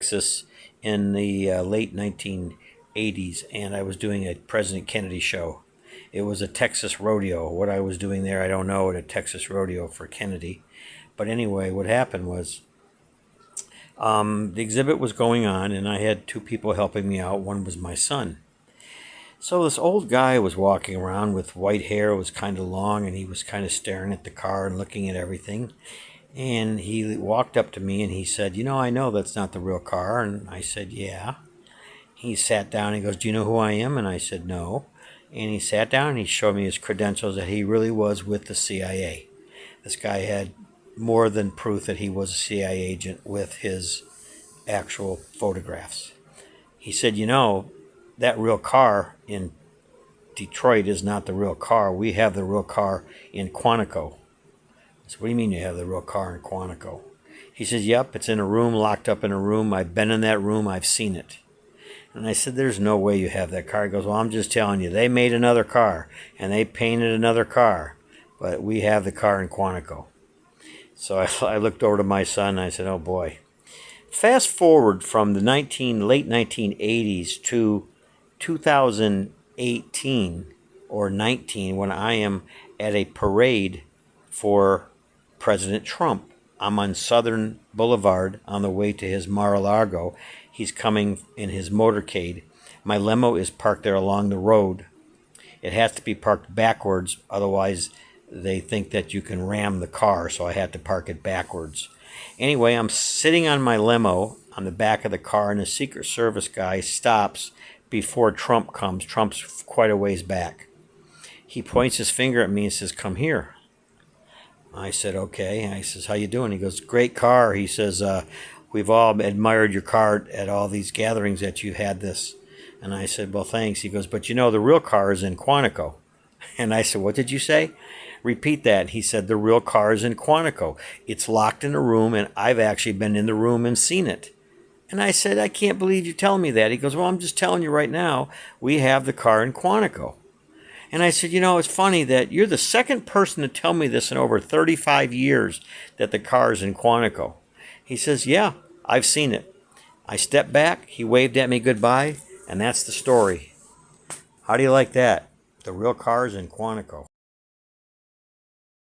Texas in the late 1980s, and I was doing a President Kennedy show. It was a Texas rodeo. What I was doing there, I don't know, at a Texas rodeo for Kennedy. But anyway, what happened was the exhibit was going on, and I had two people helping me out. One was my son. So this old guy was walking around with white hair, was kind of long, and he was kind of staring at the car and looking at everything. And he walked up to me and he said, "You know, I know that's not the real car." And I said, "Yeah." He sat down and he goes, "Do you know who I am?" And I said, "No." And he sat down and he showed me his credentials that he really was with the CIA. This guy had more than proof that he was a CIA agent with his actual photographs. He said, "You know, that real car in Detroit is not the real car. We have the real car in Quantico." I said, "What do you mean you have the real car in Quantico?" He says, "Yep, it's in a room, locked up in a room. I've been in that room. I've seen it." And I said, "There's no way you have that car." He goes, "Well, I'm just telling you. They made another car, and they painted another car. But we have the car in Quantico." So I looked over to my son, and I said, "Oh, boy." Fast forward from the late 1980s to 2018 or 19, when I am at a parade for President Trump. I'm on Southern Boulevard on the way to his Mar-a-Lago. He's coming in his motorcade. My limo is parked there along the road. It has to be parked backwards, otherwise they think that you can ram the car, so I had to park it backwards. Anyway, I'm sitting on my limo on the back of the car, and the Secret Service guy stops before Trump comes. Trump's quite a ways back. He points his finger at me and says, "Come here." I said, "Okay." I says, "How you doing?" He goes, "Great car." He says, "We've all admired your car at all these gatherings that you had this." And I said, "Well, thanks." He goes, "But you know, the real car is in Quantico." And I said, "What did you say?" "Repeat that." He said, "The real car is in Quantico. It's locked in a room, and I've actually been in the room and seen it." And I said, "I can't believe you're telling me that." He goes, "Well, I'm just telling you right now, we have the car in Quantico." And I said, "You know, it's funny that you're the second person to tell me this in over 35 years that the car is in Quantico." He says, "Yeah, I've seen it." I stepped back, he waved at me goodbye, and that's the story. How do you like that? The real car is in Quantico.